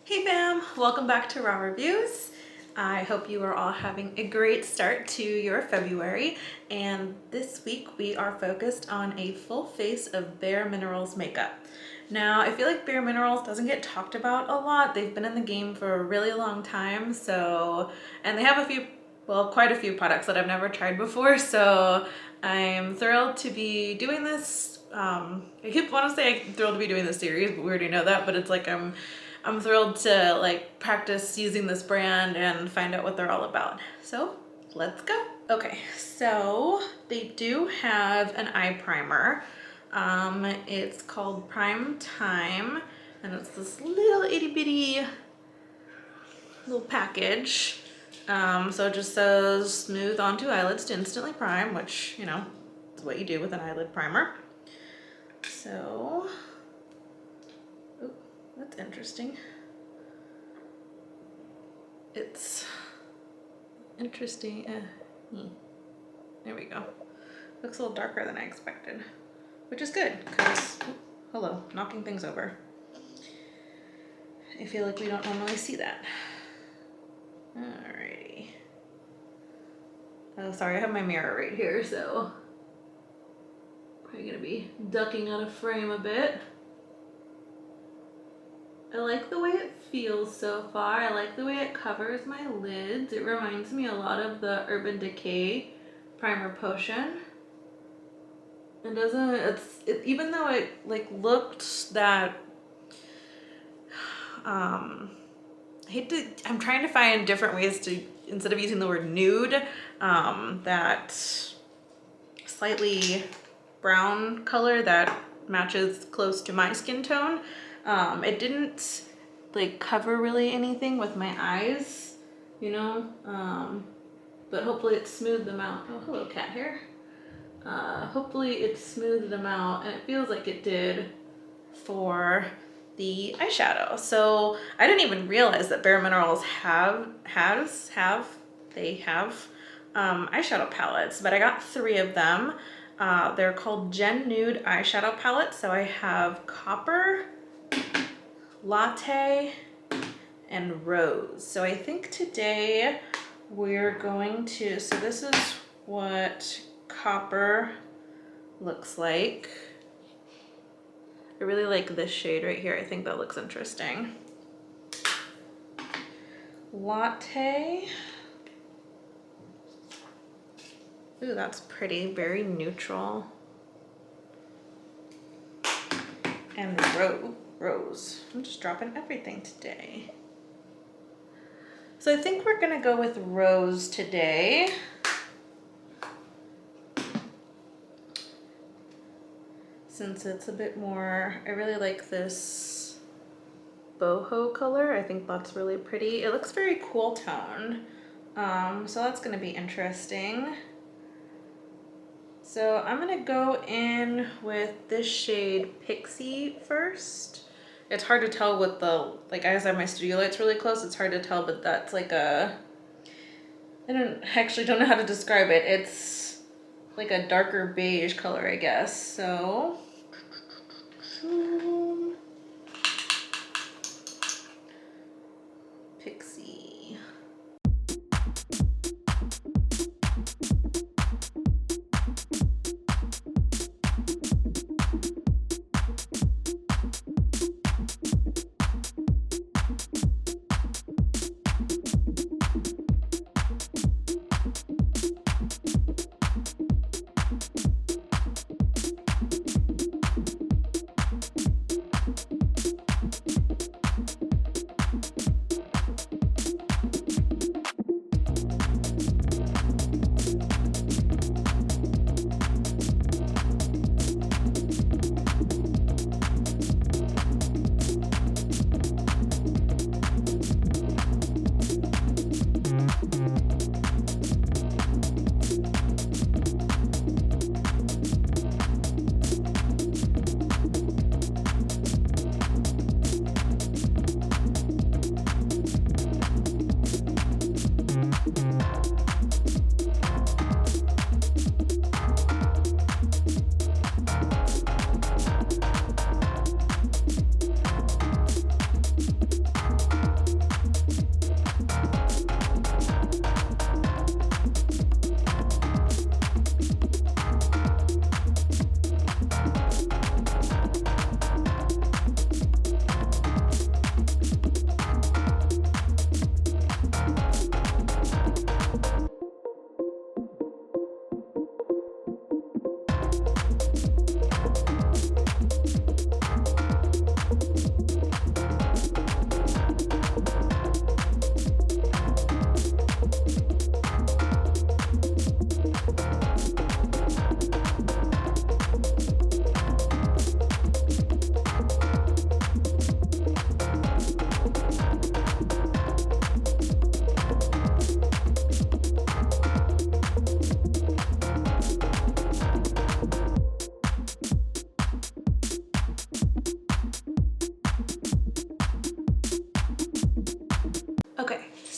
Hey fam, welcome back to Raw Reviews. I hope you are all having a great start to your February, and this week we are focused on a full face of Bare Minerals makeup. Now, I feel like Bare Minerals doesn't get talked about a lot. They've been in the game for a really long time, and they have quite a few products that I've never tried before, so I'm thrilled to be doing this. I keep want to say I'm thrilled to be doing this series, but we already know that, but it's like I'm thrilled to like practice using this brand and find out what they're all about. So let's go. Okay, so they do have an eye primer. It's called Prime Time, and it's this little itty bitty little package. So it just says smooth onto eyelids to instantly prime, which, you know, is what you do with an eyelid primer. So, oh, that's interesting. It's interesting. There we go. Looks a little darker than I expected, which is good because, hello, knocking things over. I feel like we don't normally see that. Alrighty. Oh, sorry, I have my mirror right here, so probably gonna be ducking out of frame a bit. I like the way it feels so far. I like the way it covers my lids. It reminds me a lot of the Urban Decay Primer Potion. It doesn't, even though it like looked that, I'm trying to find different ways to, instead of using the word nude, that slightly brown color that matches close to my skin tone. It didn't like cover really anything with my eyes, you know, but hopefully it smoothed them out. Oh, hello cat hair. Hopefully it smoothed them out, and it feels like it did for the eyeshadow. So I didn't even realize that Bare Minerals have eyeshadow palettes, but I got 3 of them. They're called Gen Nude eyeshadow palettes. So I have Copper, Latte, and Rose. So I think today we're going to, so this is what Copper looks like. I really like this shade right here. I think that looks interesting. Latte. Ooh, that's pretty, very neutral. And Rose. I'm just dropping everything today. So I think we're gonna go with Rose today. Since it's a bit more, I really like this boho color. I think that's really pretty. It looks very cool toned. So that's gonna be interesting. So I'm gonna go in with this shade Pixie first. It's hard to tell with the, like, I have my studio lights really close, it's hard to tell, but that's like a, I actually don't know how to describe it. It's like a darker beige color, I guess. So, Pixie.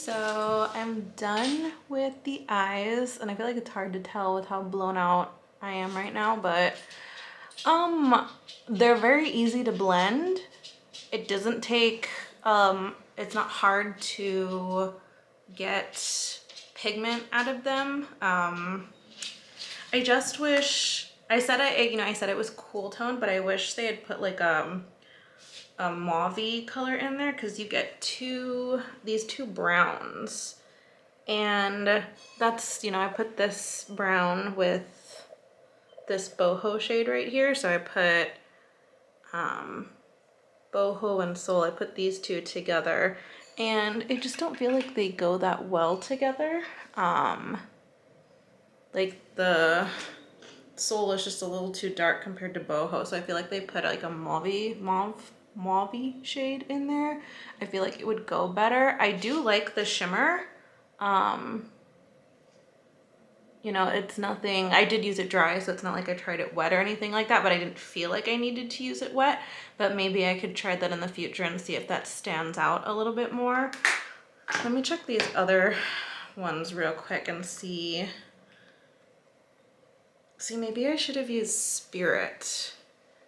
So I'm done with the eyes, and I feel like it's hard to tell with how blown out I am right now, but they're very easy to blend. It doesn't take, it's not hard to get pigment out of them. I just wish, I said I said it was cool tone, but I wish they had put like a mauve-y color in there, because you get these two browns. And that's, I put this brown with this boho shade right here. So I put boho and soul. I put these two together, and I just don't feel like they go that well together. Like the soul is just a little too dark compared to boho, so I feel like they put like a mauve shade in there. I feel like it would go better. I do like the shimmer. It's nothing, I did use it dry, so it's not like I tried it wet or anything like that, but I didn't feel like I needed to use it wet. But maybe I could try that in the future and see if that stands out a little bit more. Let me check these other ones real quick and see. Maybe I should have used Spirit.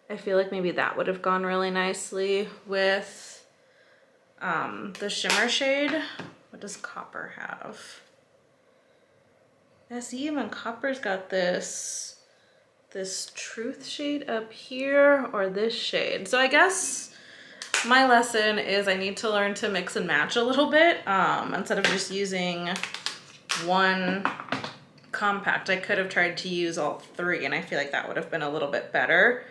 I feel like maybe that would have gone really nicely with the shimmer shade. What does Copper have? I see even Copper's got this Truth shade up here, or this shade. So I guess my lesson is I need to learn to mix and match a little bit, instead of just using one compact. I could have tried to use all three, and I feel like that would have been a little bit better.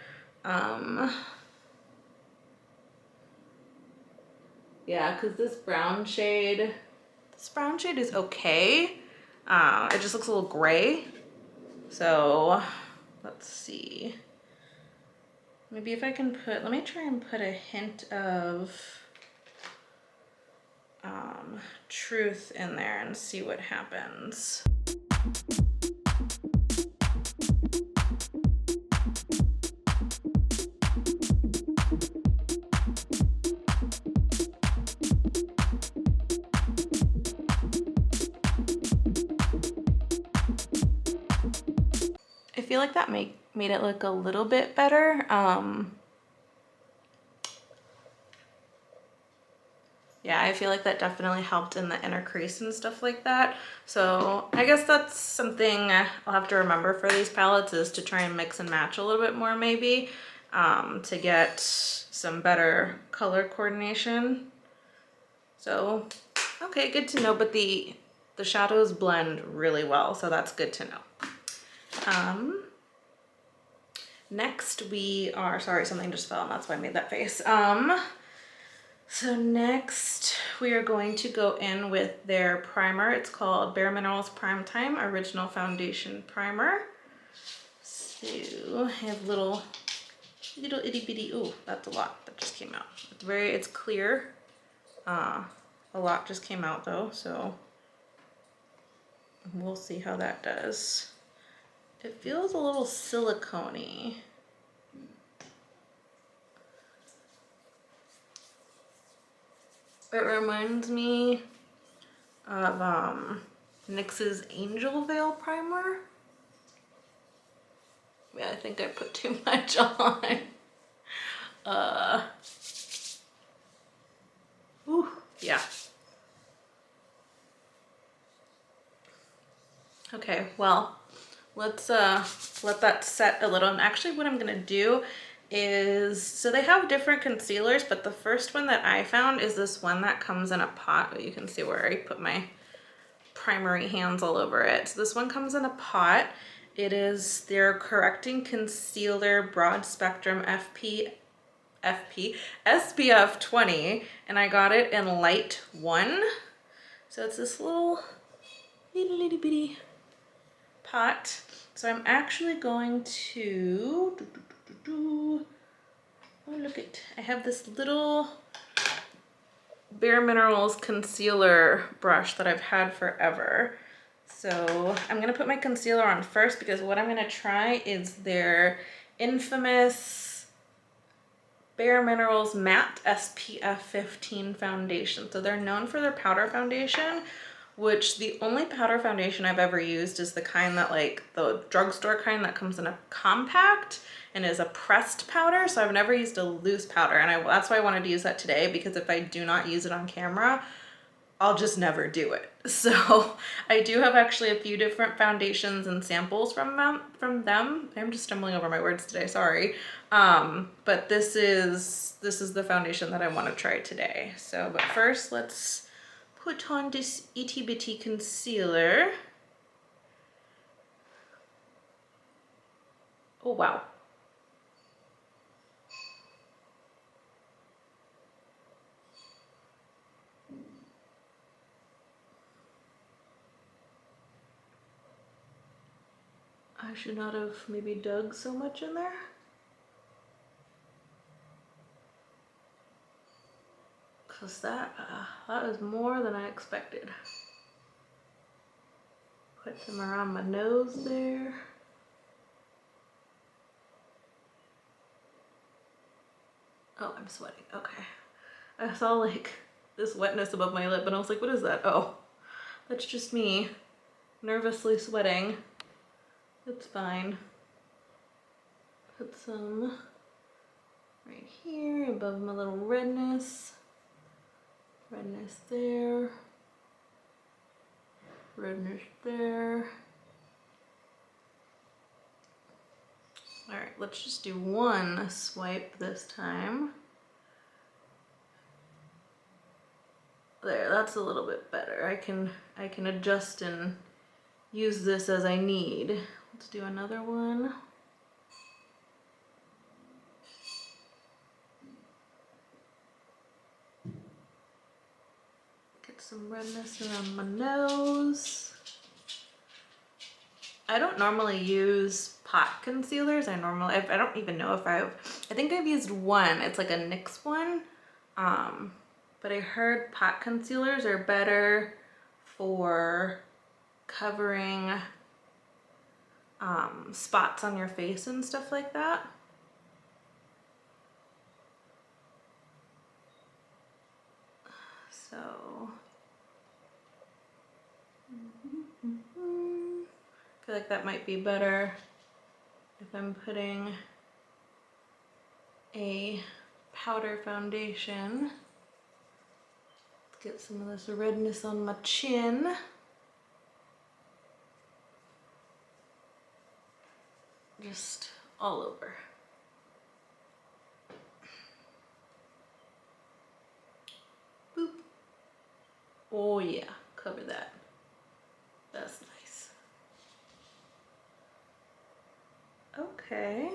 Yeah, because this brown shade is okay. It just looks a little gray. So let's see. Maybe if I can let me try and put a hint of Truth in there and see what happens. I feel like that made it look a little bit better. Yeah, I feel like that definitely helped in the inner crease and stuff like that. So I guess that's something I'll have to remember for these palettes, is to try and mix and match a little bit more maybe, to get some better color coordination. So, okay, good to know, but the shadows blend really well, so that's good to know. Next we are, sorry, something just fell and that's why I made that face. So next we are going to go in with their primer. It's called Bare Minerals Prime Time Original Foundation Primer. So I have little itty bitty, ooh, that's a lot that just came out. It's clear. A lot just came out though, so we'll see how that does. It feels a little silicone-y. It reminds me of NYX's Angel Veil primer. Yeah, I think I put too much on. Ooh, yeah. Okay, well, let's let that set a little. And actually what I'm gonna do is, so they have different concealers, but the first one that I found is this one that comes in a pot. But you can see where I put my primery hands all over it. So this one comes in a pot. It is their Correcting Concealer Broad Spectrum SPF 20, and I got it in light 1. So it's this little itty bitty pot. So I'm actually going to oh, look at, I have this little Bare Minerals concealer brush that I've had forever. So I'm gonna put my concealer on first, because what I'm gonna try is their infamous Bare Minerals Matte SPF 15 foundation. So they're known for their powder foundation, which the only powder foundation I've ever used is the kind that, like the drugstore kind that comes in a compact and is a pressed powder. So I've never used a loose powder, and that's why I wanted to use that today, because if I do not use it on camera, I'll just never do it. So I do have actually a few different foundations and samples from them. I'm just stumbling over my words today, sorry. But this is the foundation that I want to try today. So, but first let's put on this itty bitty concealer. Oh wow. I should not have maybe dug so much in there. Cause that is more than I expected. Put some around my nose there. Oh, I'm sweating, okay. I saw like this wetness above my lip and I was like, what is that? Oh, that's just me nervously sweating. It's fine. Put some right here above my little redness. Redness there. Redness there. All right, let's just do one swipe this time. There, that's a little bit better. I can adjust and use this as I need. Let's do another one. Get some redness around my nose. I don't normally use pot concealers. I don't even know if I think I've used one. It's like a NYX one. But I heard pot concealers are better for covering spots on your face and stuff like that. So I feel like that might be better if I'm putting a powder foundation. Let's get some of this redness on my chin. Just all over. Boop. Oh yeah, cover that. That's nice. Okay.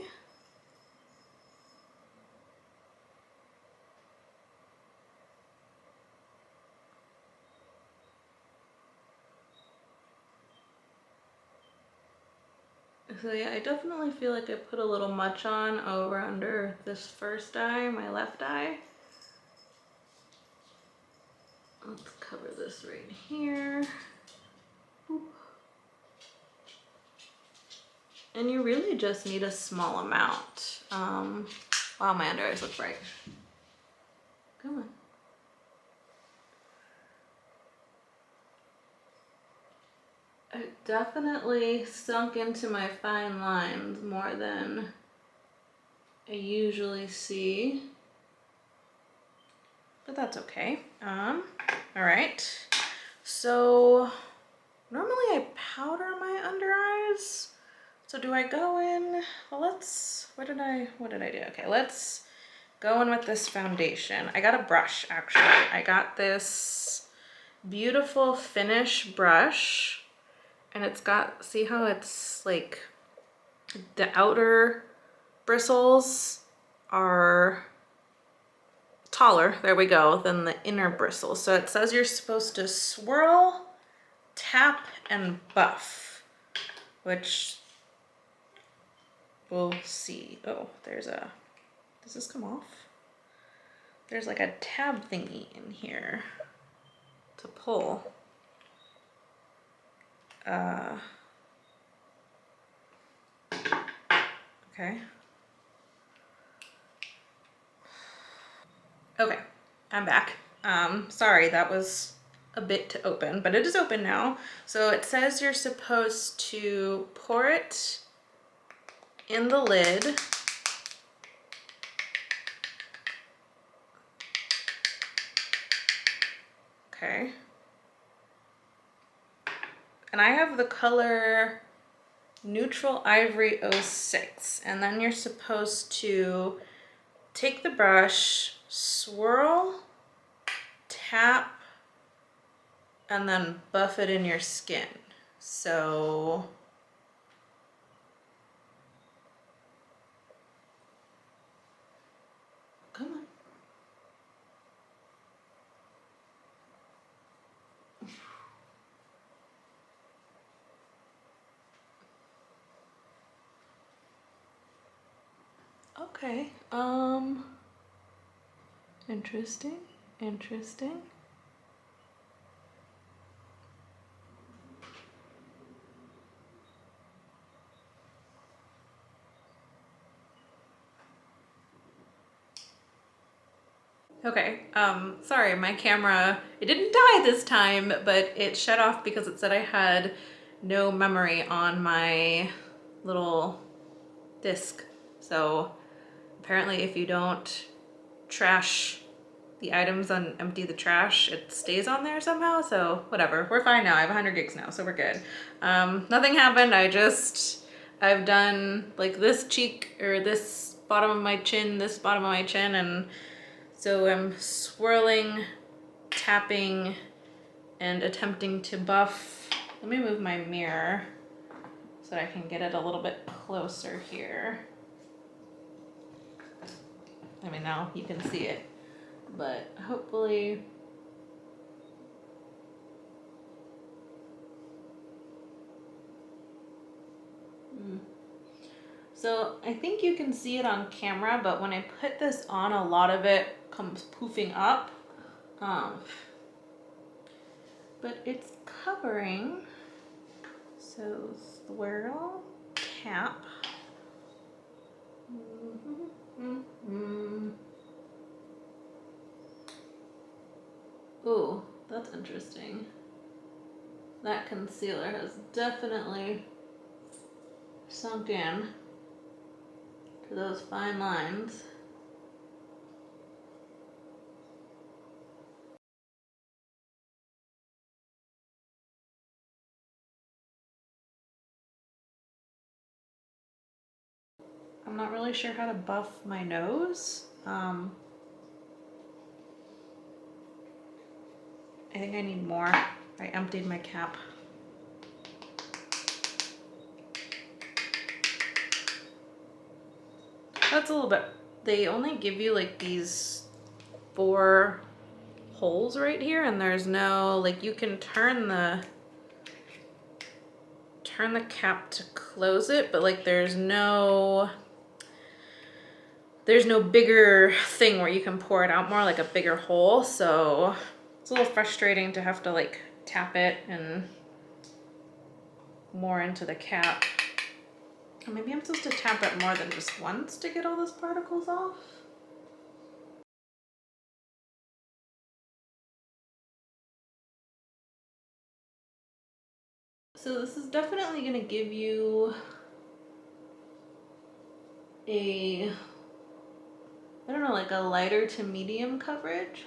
So yeah, I definitely feel like I put a little much on over under this first eye, my left eye. Let's cover this right here. Boop. And you really just need a small amount. Wow, my under eyes look bright. Come on. It definitely sunk into my fine lines more than I usually see, but that's okay. All right. So normally I powder my under eyes. So do I go in? Well, what did I do? Okay, let's go in with this foundation. I got a brush actually. I got this beautiful Finish brush. And it's got, see how it's like the outer bristles are taller, there we go, than the inner bristles. So it says you're supposed to swirl, tap, and buff, which we'll see. Oh, does this come off? There's like a tab thingy in here to pull. Okay. Okay, I'm back. Sorry, that was a bit to open, but it is open now. So it says you're supposed to pour it in the lid. Okay. And I have the color Neutral Ivory 06. And then you're supposed to take the brush, swirl, tap, and then buff it in your skin. So come on. Okay. Interesting. Interesting. Okay, sorry, my camera, it didn't die this time, but it shut off because it said I had no memory on my little disc. So apparently if you don't trash the items and empty the trash, it stays on there somehow. So whatever, we're fine now. I have 100 gigs now, so we're good. Nothing happened. I've done like this cheek or this bottom of my chin, this bottom of my chin, and so I'm swirling, tapping, and attempting to buff. Let me move my mirror so that I can get it a little bit closer here. I mean, now you can see it, but hopefully. So I think you can see it on camera, but when I put this on, a lot of it comes poofing up. But it's covering. So swirl, tap. Ooh, that's interesting. That concealer has definitely sunk in to those fine lines. I'm not really sure how to buff my nose. I think I need more. I emptied my cap. That's a little bit, they only give you like these 4 holes right here, and there's no, like, you can turn the cap to close it, but like there's no bigger thing where you can pour it out more, like a bigger hole. So it's a little frustrating to have to like tap it and more into the cap. Or maybe I'm supposed to tap it more than just once to get all those particles off. So this is definitely going to give you a, I don't know, like a lighter to medium coverage.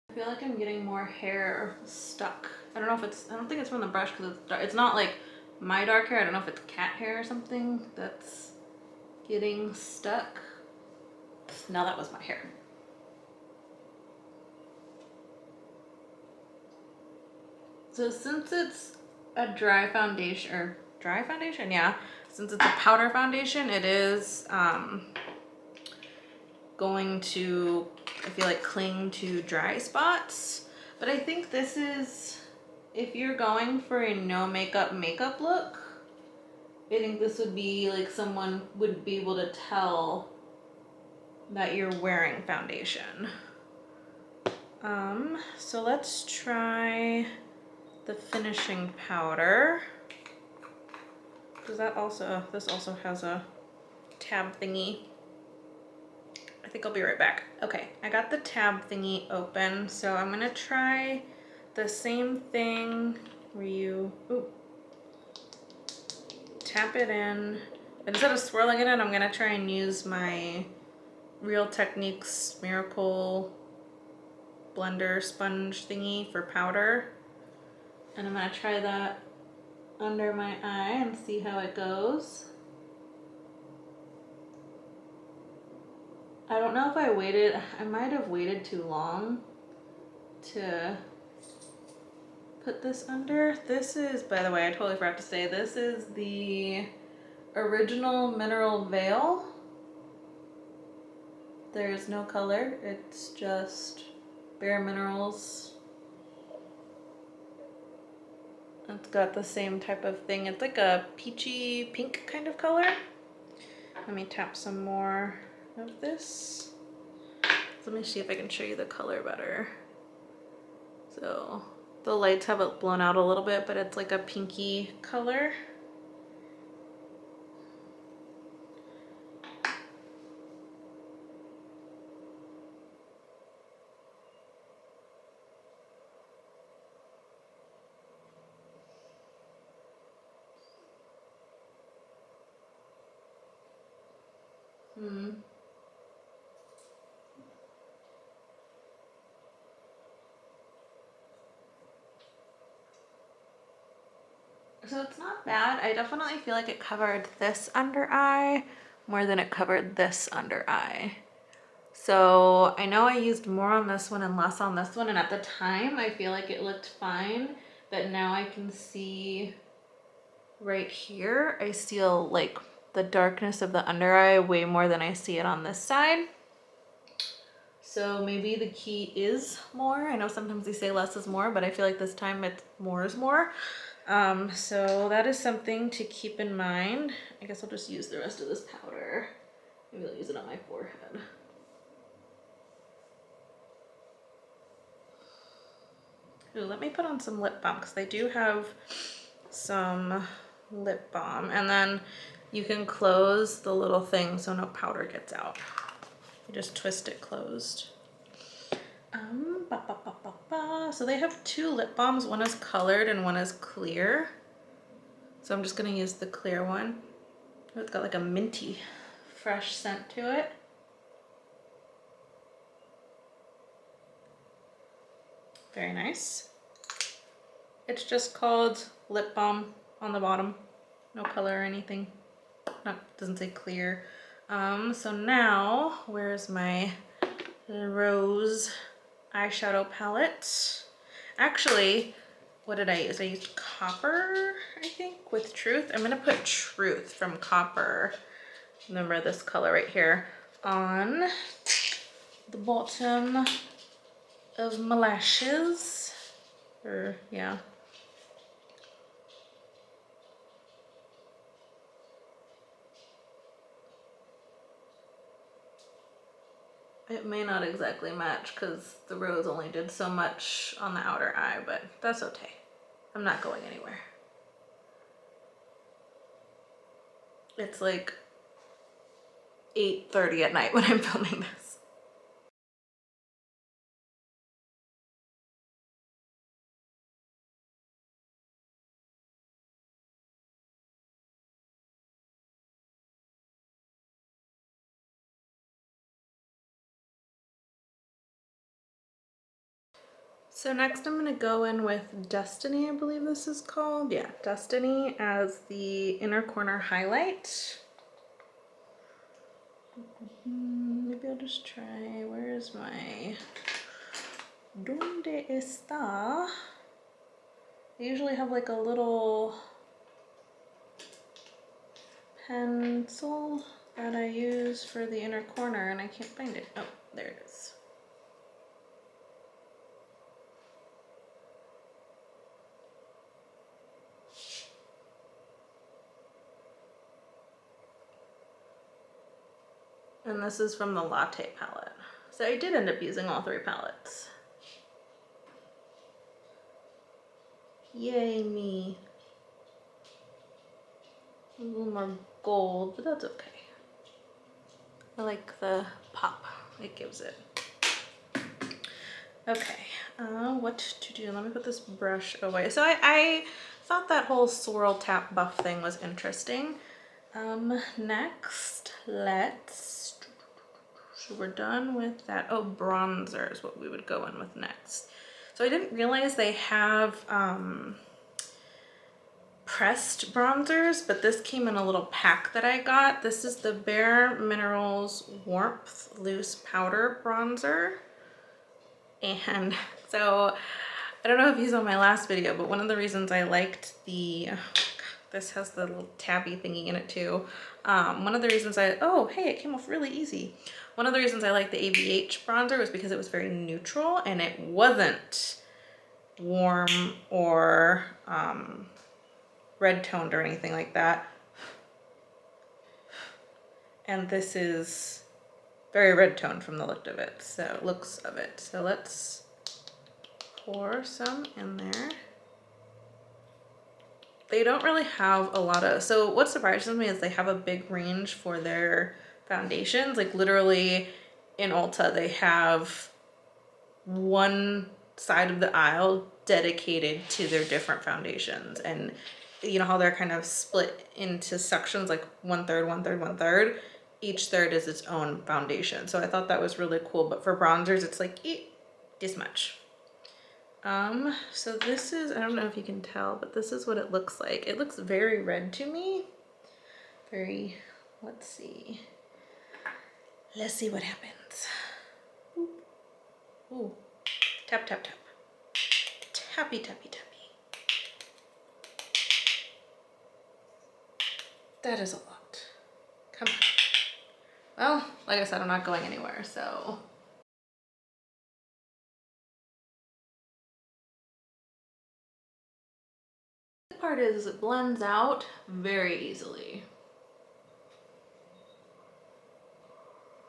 I feel like I'm getting more hair stuck. I don't know if it's, I don't think it's from the brush because it's not like my dark hair. I don't know if it's cat hair or something that's getting stuck. No, that was my hair. So since it's a dry foundation, yeah, since it's a powder foundation, it is going to, I feel like, cling to dry spots. But I think this is, if you're going for a no makeup look, I think this would be like someone would be able to tell that you're wearing foundation. So let's try the finishing powder. Because this also has a tab thingy. I think I'll be right back. Okay, I got the tab thingy open, so I'm gonna try the same thing where you tap it in. But instead of swirling it in, I'm gonna try and use my Real Techniques Miracle blender sponge thingy for powder. And I'm gonna try that under my eye and see how it goes. I don't know if I might have waited too long to put this under. This is, by the way, I totally forgot to say, this is the original Mineral Veil. There's no color, it's just Bare Minerals. It's got the same type of thing. It's like a peachy pink kind of color. Let me tap some more of this. So let me see if I can show you the color better. So the lights have it blown out a little bit, but it's like a pinky color. So it's not bad. I definitely feel like it covered this under eye more than it covered this under eye. So I know I used more on this one and less on this one, and at the time I feel like it looked fine, but now I can see right here, I see like the darkness of the under eye way more than I see it on this side. So maybe the key is more. I know sometimes they say less is more, but I feel like this time it's more is more. So that is something to keep in mind. I guess I'll just use the rest of this powder. Maybe I'll use it on my forehead. Ooh, let me put on some lip balm because they do have some lip balm. And then you can close the little thing so no powder gets out. You just twist it closed. So they have two lip balms. One is colored and one is clear. So I'm just gonna use the clear one. It's got like a minty, fresh scent to it. Very nice. It's just called lip balm on the bottom. No color or anything. Doesn't say clear. So now, where's my rose eyeshadow palette? Actually, what did I use? I used Copper, I think, with Truth. I'm gonna put Truth from Copper, remember this color right here, on the bottom of my lashes. Yeah. It may not exactly match because the rose only did so much on the outer eye, but that's okay. I'm not going anywhere. It's like 8:30 at night when I'm filming this. So next I'm gonna go in with Destiny, I believe this is called. Yeah, Destiny as the inner corner highlight. Maybe I'll just try, where is my, ¿Dónde está? I usually have like a little pencil that I use for the inner corner and I can't find it. Oh, there it is. And this is from the Latte palette. So I did end up using all three palettes. Yay me. A little more gold, but that's okay. I like the pop it gives it. Okay, what to do? Let me put this brush away. So I thought that whole swirl tap buff thing was interesting. Next, so we're done with that. Oh, bronzer is what we would go in with next. So I didn't realize they have pressed bronzers, but this came in a little pack that I got. This is the Bare Minerals Warmth Loose Powder Bronzer. And so I don't know if you saw my last video, but one of the reasons I liked the, this has the little tabby thingy in it too. One of the reasons oh, hey, it came off really easy. One of the reasons I liked the ABH bronzer was because it was very neutral and it wasn't warm or red toned or anything like that. And this is very red toned from the look of it. So let's pour some in there. They don't really have a lot of, so what surprises me is they have a big range for their foundations. Like literally in Ulta, they have one side of the aisle dedicated to their different foundations. And you know how they're kind of split into sections, like 1/3, 1/3, 1/3. Each third is its own foundation. So I thought that was really cool. But for bronzers, it's like this much. So this is, I don't know if you can tell, but this is what it looks like. It looks very red to me. Very, let's see. Let's see what happens. Ooh. Ooh. Tap, tap, tap. Tappy, tappy, tappy. That is a lot. Come on. Well, like I said, I'm not going anywhere, so. The part is it blends out very easily.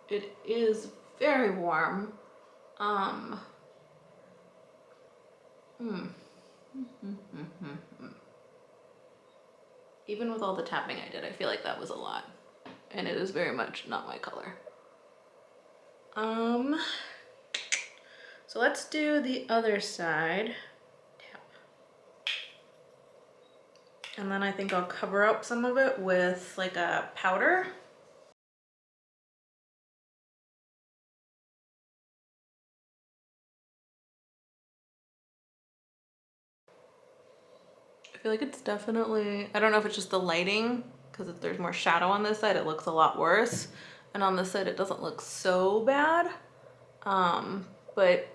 It is very warm. Even with all the tapping I did, I feel like that was a lot. And it is very much not my color. So let's do the other side. Tap. And then I think I'll cover up some of it with like a powder. I feel like it's definitely, I don't know if it's just the lighting, because if there's more shadow on this side, it looks a lot worse. And on this side, it doesn't look so bad. But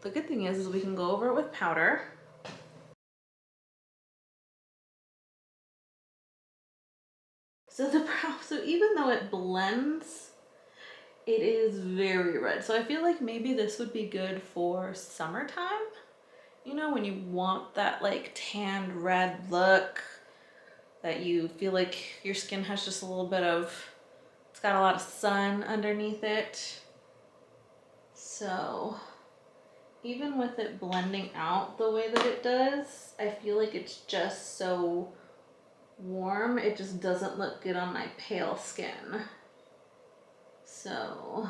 the good thing is we can go over it with powder. So even though it blends, it is very red. So I feel like maybe this would be good for summertime. You know, when you want that like tanned red look, that you feel like your skin has just a little bit of, it's got a lot of sun underneath it. So even with it blending out the way that it does, I feel like it's just so warm. It just doesn't look good on my pale skin. So,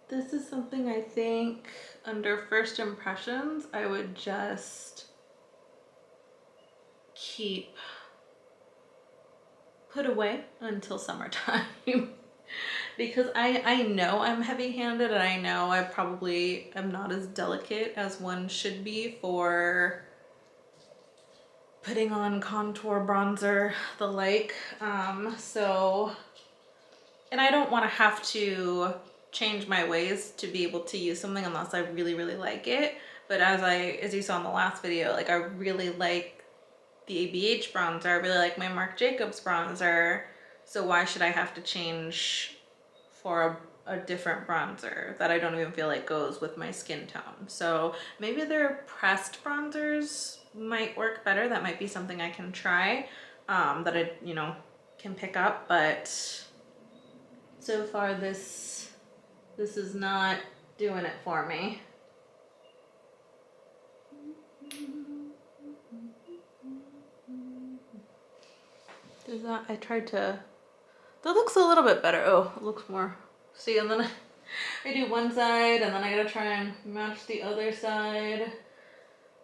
this is something I think under first impressions, I would just put away until summertime. Because I know I'm heavy-handed and I know I probably am not as delicate as one should be for putting on contour, bronzer, the like. So, and I don't want to have to change my ways to be able to use something unless I really, really like it. But as you saw in the last video, like I really like the ABH bronzer. I really like my Marc Jacobs bronzer. So why should I have to change for a different bronzer that I don't even feel like goes with my skin tone? So maybe their pressed bronzers might work better. That might be something I can try, that I, can pick up. But so far this This is not doing it for me. Does that, I tried to, that looks a little bit better. Oh, it looks more, see, and then I do one side and then I gotta try and match the other side.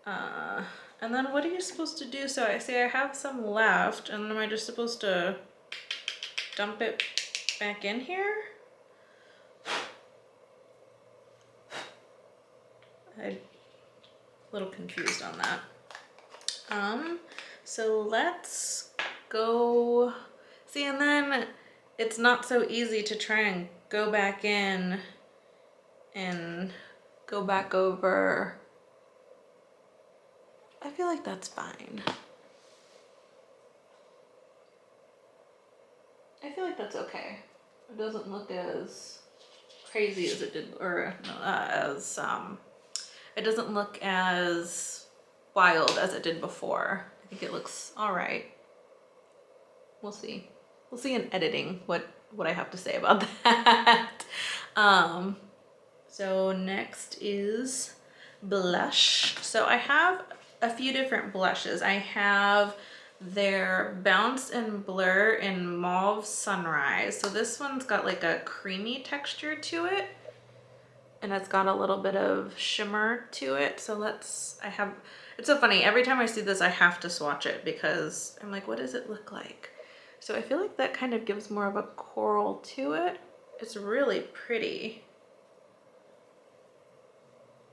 And then what are you supposed to do? So I say I have some left, and am I just supposed to dump it back in here? I'm a little confused on that. So let's go see, and then it's not so easy to try and go back in and go back over. I feel like that's fine. I feel like that's okay. It doesn't look as crazy as it did, or it doesn't look as wild as it did before. I think it looks all right. We'll see. We'll see in editing what I have to say about that. So next is blush. So I have a few different blushes. I have their Bounce and Blur in Mauve Sunrise. So this one's got like a creamy texture to it, and it's got a little bit of shimmer to it. So it's so funny, every time I see this I have to swatch it because I'm like, what does it look like? So I feel like that kind of gives more of a coral to it. It's really pretty.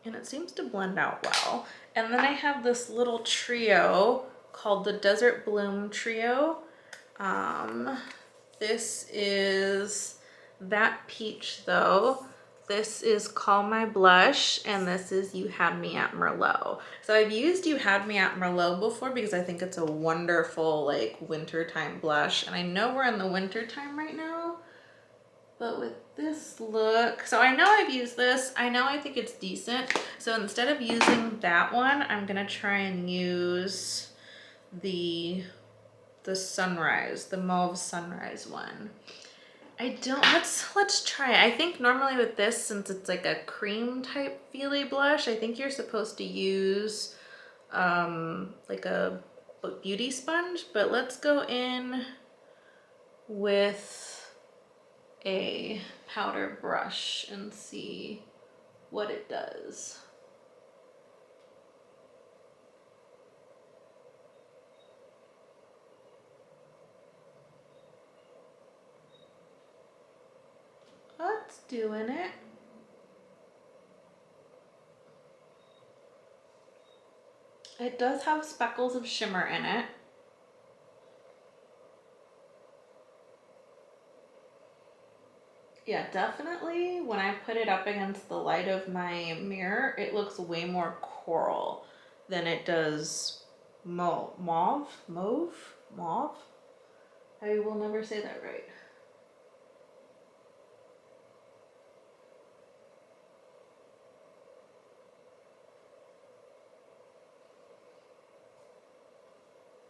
And it seems to blend out well. And then I have this little trio called the Desert Bloom Trio. This is That Peach though. This is Call My Blush, and this is You Had Me at Merlot. So I've used You Had Me at Merlot before because I think it's a wonderful like wintertime blush. And I know we're in the wintertime right now, but with this look, so I know I've used this. I know I think it's decent. So instead of using that one, I'm gonna try and use the Sunrise, the Mauve Sunrise one. Let's try it. I think normally with this, since it's like a cream type feely blush, I think you're supposed to use like a beauty sponge, but let's go in with a powder brush and see what it does. That's doing it. It does have speckles of shimmer in it. Yeah, definitely when I put it up against the light of my mirror, it looks way more coral than it does mauve. I will never say that right.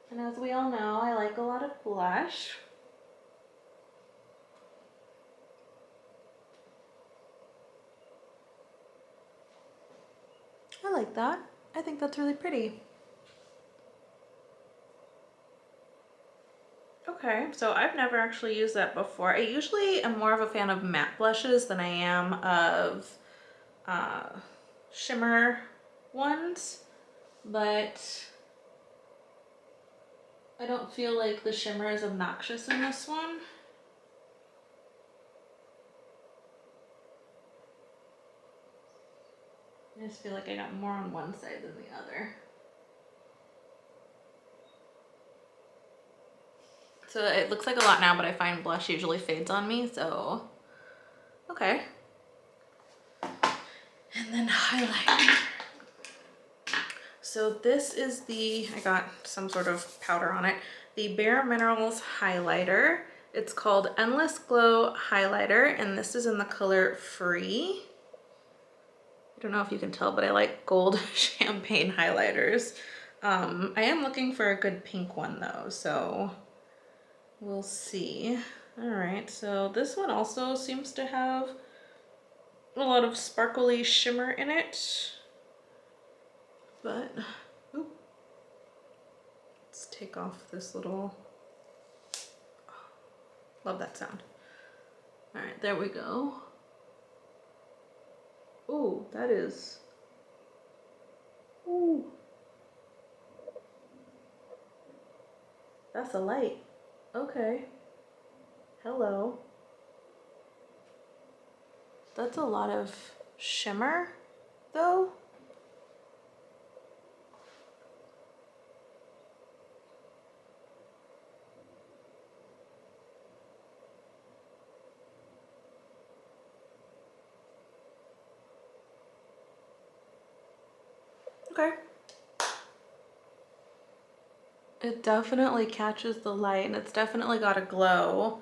And as we all know, I like a lot of blush. I like that. I think that's really pretty. Okay, so I've never actually used that before. I usually am more of a fan of matte blushes than I am of shimmer ones, but I don't feel like the shimmer is obnoxious in this one. I just feel like I got more on one side than the other. So it looks like a lot now, but I find blush usually fades on me, so okay. And then highlighter. So this is I got some sort of powder on it, the Bare Minerals highlighter. It's called Endless Glow Highlighter, and this is in the color Free. I don't know if you can tell, but I like gold champagne highlighters. I am looking for a good pink one though, so we'll see. All right, so this one also seems to have a lot of sparkly shimmer in it. But, ooh, let's take off this little, love that sound. All right, there we go. Ooh, that is, ooh. That's a light. Okay. Hello. That's a lot of shimmer, though. Okay. It definitely catches the light, and it's definitely got a glow.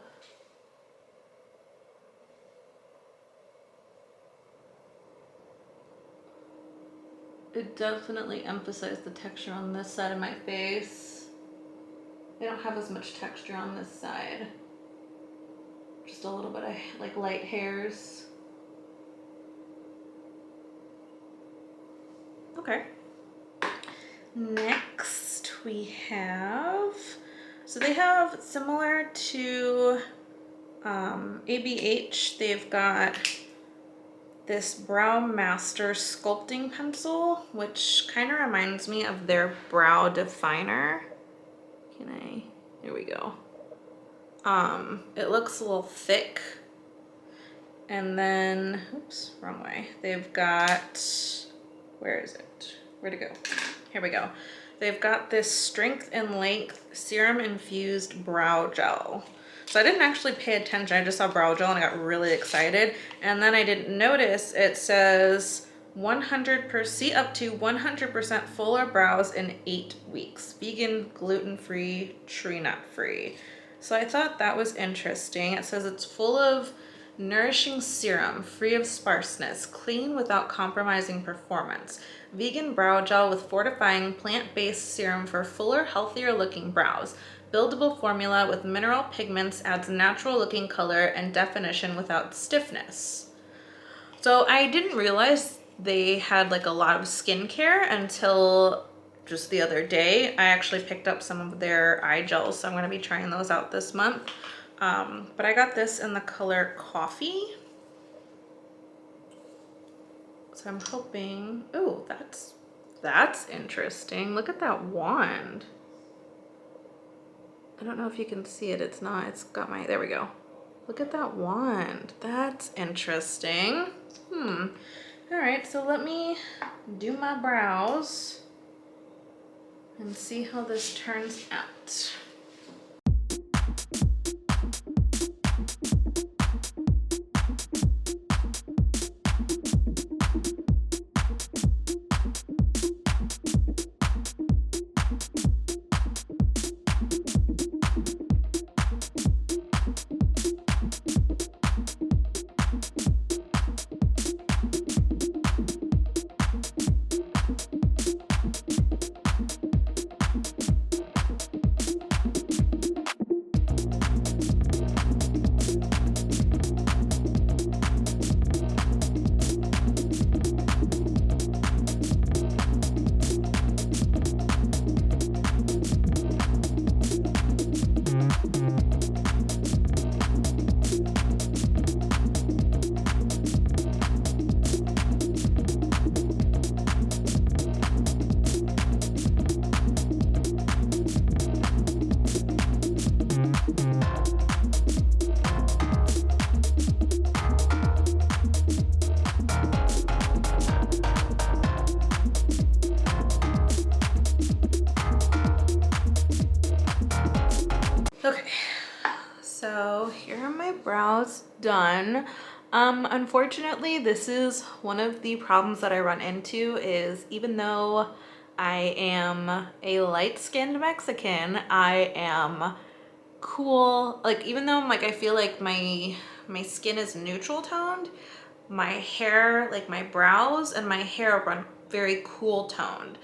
It definitely emphasized the texture on this side of my face. I don't have as much texture on this side. Just a little bit of like light hairs. Okay. Next we have, so they have similar to ABH, they've got this Brow Master sculpting pencil, which kind of reminds me of their brow definer. Here we go. It looks a little thick. And then, oops, wrong way. They've got, where is it? Where'd it go? Here we go. They've got this strength and length serum infused brow gel. So I didn't actually pay attention. I just saw brow gel and I got really excited. And then I didn't notice it says 100%, see up to 100% fuller brows in 8 weeks. Vegan, gluten-free, tree nut-free. So I thought that was interesting. It says it's full of nourishing serum, free of sparseness, clean without compromising performance. Vegan brow gel with fortifying plant-based serum for fuller, healthier looking brows. Buildable formula with mineral pigments adds natural looking color and definition without stiffness. So I didn't realize they had like a lot of skincare until just the other day. I actually picked up some of their eye gels, so I'm going to be trying those out this month. But I got this in the color Coffee. So I'm hoping, oh, that's interesting. Look at that wand. I don't know if you can see it. It's not, it's got my, there we go. Look at that wand. That's interesting. All right, so let me do my brows and see how this turns out. Okay, so here are my brows done. Unfortunately, this is one of the problems that I run into is even though I am a light-skinned Mexican, I am cool. Like even though like I feel like my skin is neutral toned, my hair, like my brows and my hair run very cool toned.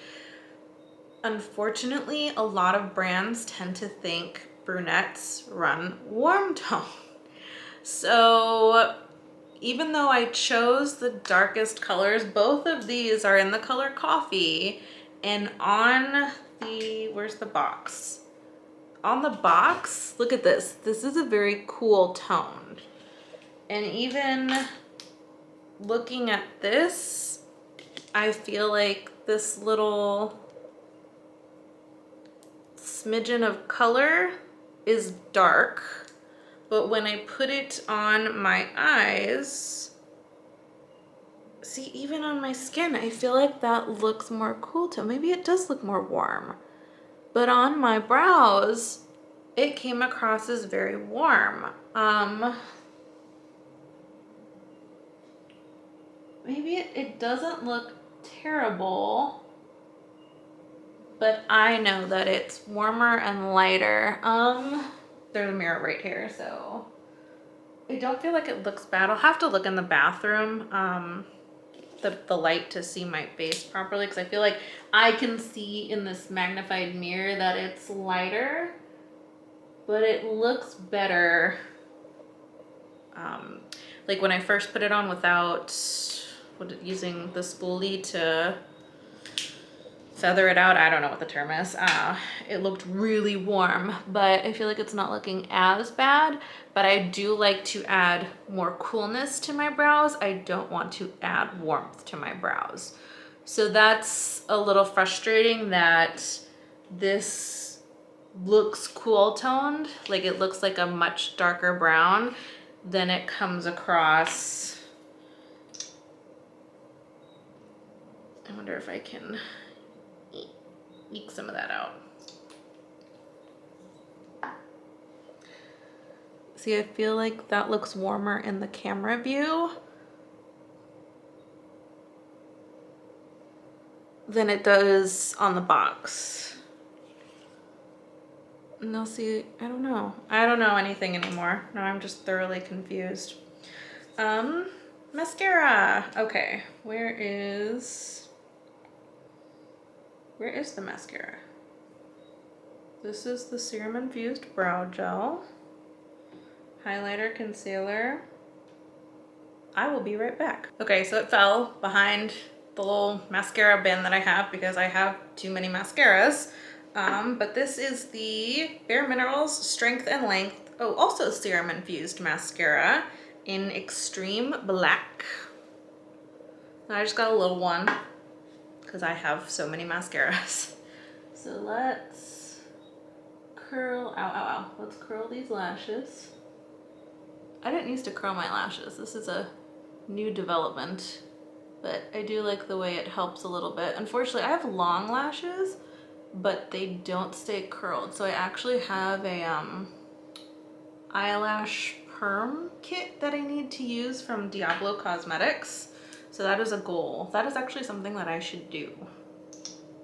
Unfortunately, a lot of brands tend to think brunettes run warm tone. So even though I chose the darkest colors, both of these are in the color coffee. And on the, where's the box? On the box, look at this. This is a very cool tone. And even looking at this, I feel like this little smidgen of color is dark, but when I put it on my eyes, see, even on my skin, I feel like that looks more cool tone. Maybe it does look more warm, but on my brows, it came across as very warm. Maybe it doesn't look terrible, but I know that it's warmer and lighter. There's a mirror right here, so I don't feel like it looks bad. I'll have to look in the bathroom, the light to see my face properly, because I feel like I can see in this magnified mirror that it's lighter, but it looks better. Like when I first put it on without using the spoolie to feather it out, I don't know what the term is. It looked really warm, but I feel like it's not looking as bad, but I do like to add more coolness to my brows. I don't want to add warmth to my brows. So that's a little frustrating that this looks cool toned, like it looks like a much darker brown than it comes across. I wonder if I can eke some of that out. See, I feel like that looks warmer in the camera view than it does on the box. No, see, I don't know. I don't know anything anymore. Now I'm just thoroughly confused. Mascara. Okay, where is the mascara? This is the Serum Infused Brow Gel. Highlighter, concealer. I will be right back. Okay, so it fell behind the little mascara bin that I have because I have too many mascaras. But this is the Bare Minerals Strength and Length, oh, also Serum Infused Mascara in Extreme Black. I just got a little one because I have so many mascaras. So let's curl, let's curl these lashes. I didn't used to curl my lashes. This is a new development, but I do like the way it helps a little bit. Unfortunately, I have long lashes, but they don't stay curled. So I actually have a eyelash perm kit that I need to use from Diablo Cosmetics. So that is a goal. That is actually something that I should do.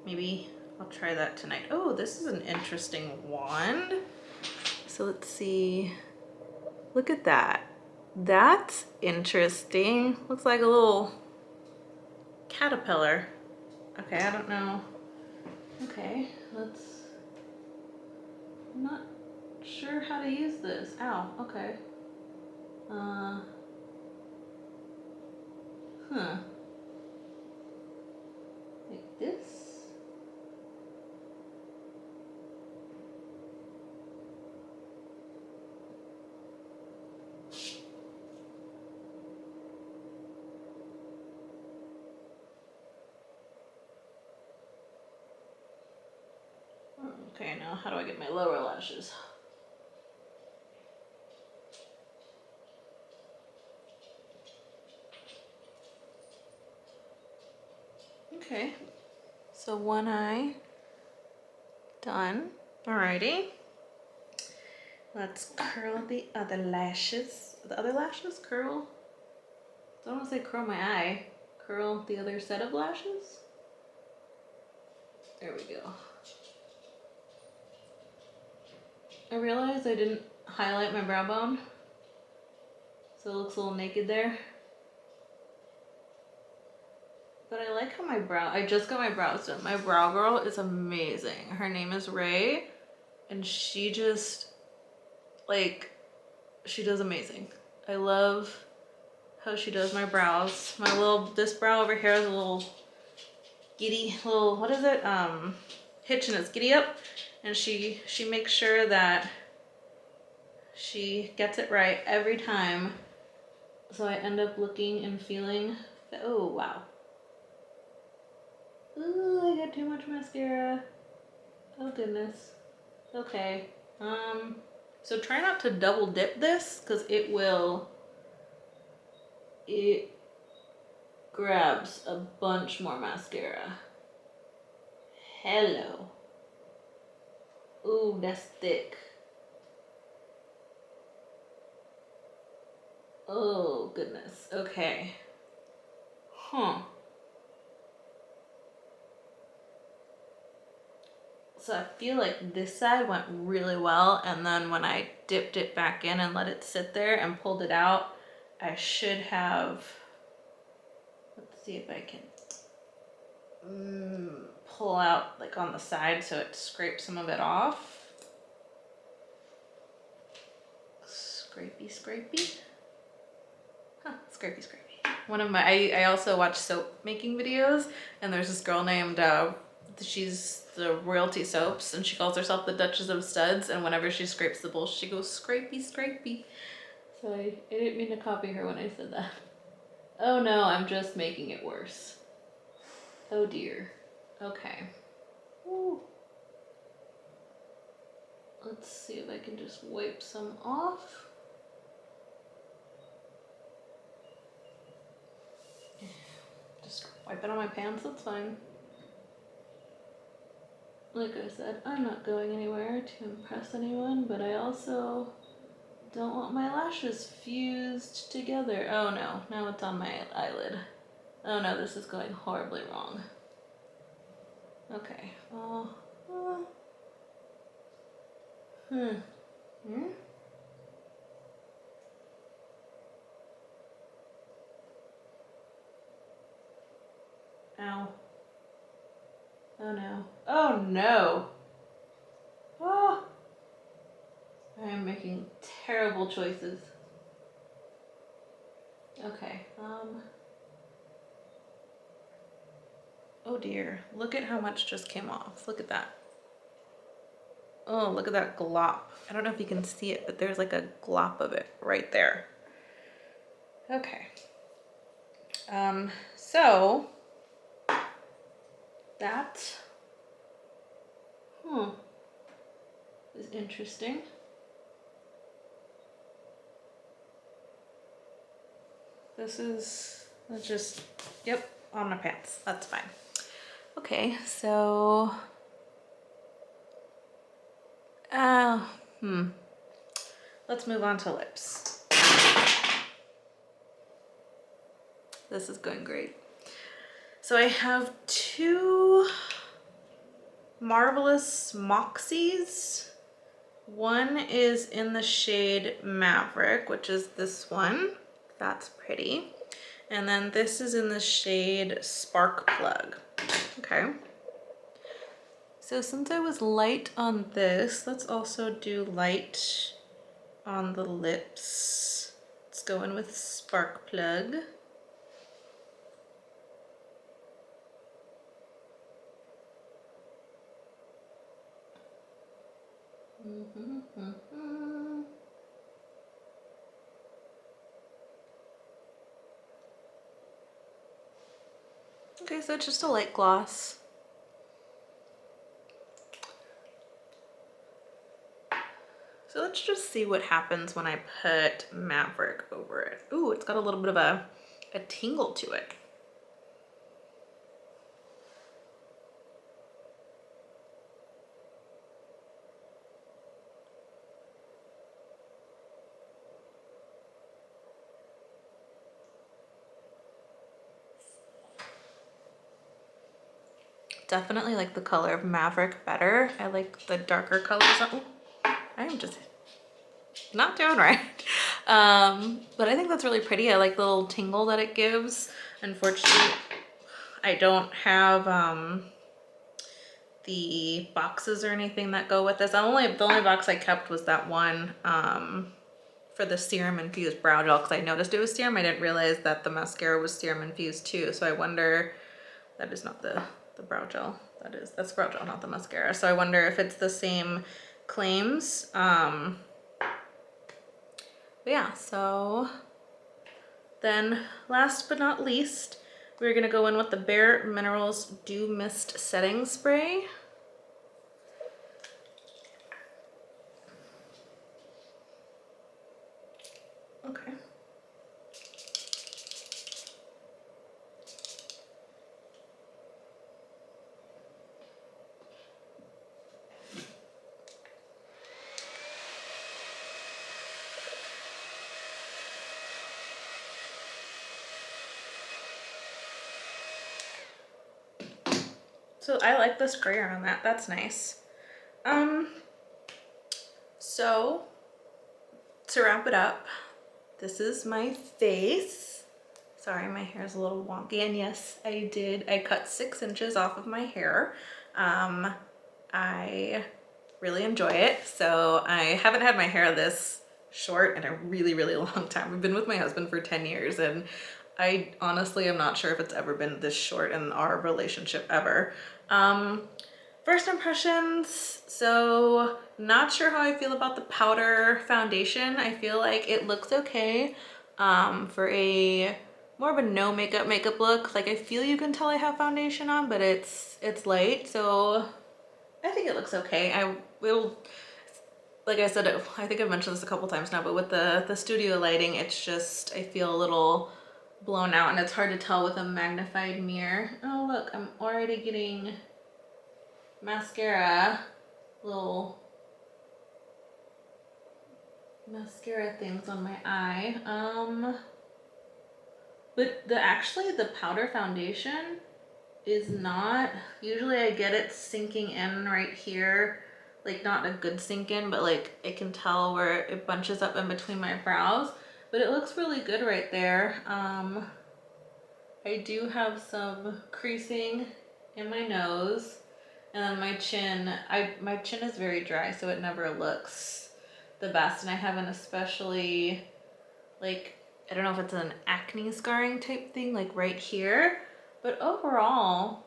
Maybe I'll try that tonight. Oh, this is an interesting wand. So let's see. Look at that. That's interesting. Looks like a little caterpillar. Okay, I don't know. Okay, I'm not sure how to use this. Ow, okay. Like this? Okay, now how do I get my lower lashes? Okay, so one eye done. Alrighty. Let's curl the other lashes. The other lashes? Curl? I don't want to say curl my eye. Curl the other set of lashes? There we go. I realized I didn't highlight my brow bone, so it looks a little naked there. But I like how I just got my brows done. My brow girl is amazing. Her name is Ray, and she just, like, she does amazing. I love how she does my brows. This brow over here is a little giddy, what is it? Hitch in its giddy up. And she makes sure that she gets it right every time. So I end up looking and feeling, oh wow. Ooh, I got too much mascara. Oh goodness. Okay. So try not to double dip this because it grabs a bunch more mascara. Hello. Ooh, that's thick. Oh goodness. Okay. Huh. So I feel like this side went really well, and then when I dipped it back in and let it sit there and pulled it out, I should have, let's see if I can pull out like on the side so it scrapes some of it off. Scrapey, scrapey. Huh, scrapey, scrapey. I also watch soap making videos, and there's this girl named, she's the Royalty Soaps, and she calls herself the Duchess of Studs, and whenever she scrapes the bowl, she goes scrapey, scrapey. So I didn't mean to copy her when I said that. Oh no, I'm just making it worse. Oh dear. Okay. Ooh. Let's see if I can just wipe some off. Just wipe it on my pants, that's fine. Like I said, I'm not going anywhere to impress anyone, but I also don't want my lashes fused together. Oh no, now it's on my eyelid. Oh no, this is going horribly wrong. Okay. Ow. Oh no. Oh no! Oh! I am making terrible choices. Okay, oh dear, look at how much just came off. Look at that. Oh, look at that glop. I don't know if you can see it, but there's like a glop of it right there. Okay. So that is interesting. That's just, yep, on my pants. That's fine. Okay, so let's move on to lips. This is going great. So I have two Marvelous Moxies. One is in the shade Maverick, which is this one. That's pretty. And then this is in the shade Spark Plug. Okay. So since I was light on this, let's also do light on the lips. Let's go in with Spark Plug. Okay, so it's just a light gloss. So let's just see what happens when I put Maverick over it. Ooh, it's got a little bit of a tingle to it. Definitely like the color of Maverick better. I like the darker colors. Oh, I am just not doing right. But I think that's really pretty. I like the little tingle that it gives. Unfortunately, I don't have the boxes or anything that go with this. The only box I kept was that one for for the serum infused brow gel because I noticed it was serum. I didn't realize that the mascara was serum infused too. So I wonder, that is not the brow gel. That's brow gel, not the mascara. So I wonder if it's the same claims. But yeah, so then last but not least, we're gonna go in with the Bare Minerals Dew Mist Setting Spray. Okay. So I like the sprayer on that. That's nice. So to wrap it up, this is my face. Sorry, my hair is a little wonky. And yes, I cut 6 inches off of my hair. I really enjoy it. So I haven't had my hair this short in a really, really long time. We've been with my husband for 10 years and I honestly am not sure if it's ever been this short in our relationship ever. First impressions, so not sure how I feel about the powder foundation. I feel like it looks okay for a more of a no makeup look. Like I feel you can tell I have foundation on, but it's light, so I think it looks okay. I will, like I said, I think I've mentioned this a couple times now, but with the studio lighting, it's just, I feel a little blown out and it's hard to tell with a magnified mirror. Oh look, I'm already getting mascara, little mascara things on my eye. But actually the powder foundation is not, usually I get it sinking in right here, like not a good sink in, but like I can tell where it bunches up in between my brows, but it looks really good right there. I do have some creasing in my nose, and then my chin, my chin is very dry, so it never looks the best, and I have an especially, like, I don't know if it's an acne scarring type thing, like right here, but overall,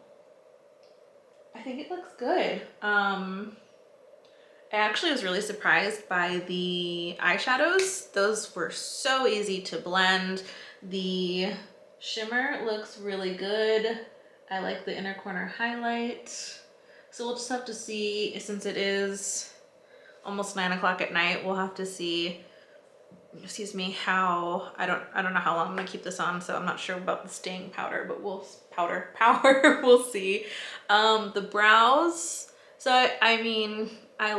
I think it looks good. I actually was really surprised by the eyeshadows. Those were so easy to blend. The shimmer looks really good. I like the inner corner highlight. So we'll just have to see, since it is almost 9 o'clock at night, we'll have to see, excuse me, how, I don't know how long I'm gonna keep this on, so I'm not sure about the staying powder, but we'll we'll see. The brows, so I mean, I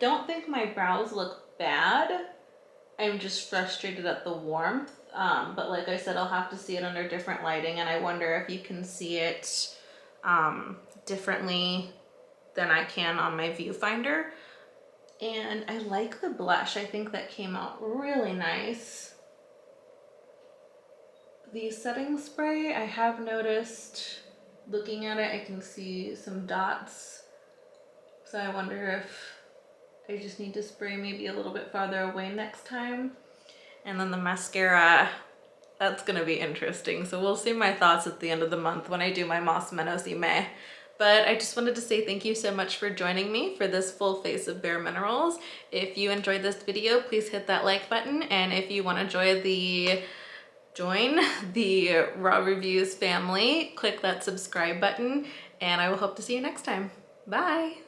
don't think my brows look bad. I'm just frustrated at the warmth. But like I said, I'll have to see it under different lighting, and I wonder if you can see it differently than I can on my viewfinder. And I like the blush. I think that came out really nice. The setting spray, I have noticed, looking at it, I can see some dots. So I wonder if I just need to spray maybe a little bit farther away next time. And then the mascara, that's gonna be interesting. So we'll see my thoughts at the end of the month when I do my Mas Menos y Me. But I just wanted to say thank you so much for joining me for this full face of Bare Minerals. If you enjoyed this video, please hit that like button. And if you want to join the Raw Reviews family, click that subscribe button. And I will hope to see you next time. Bye.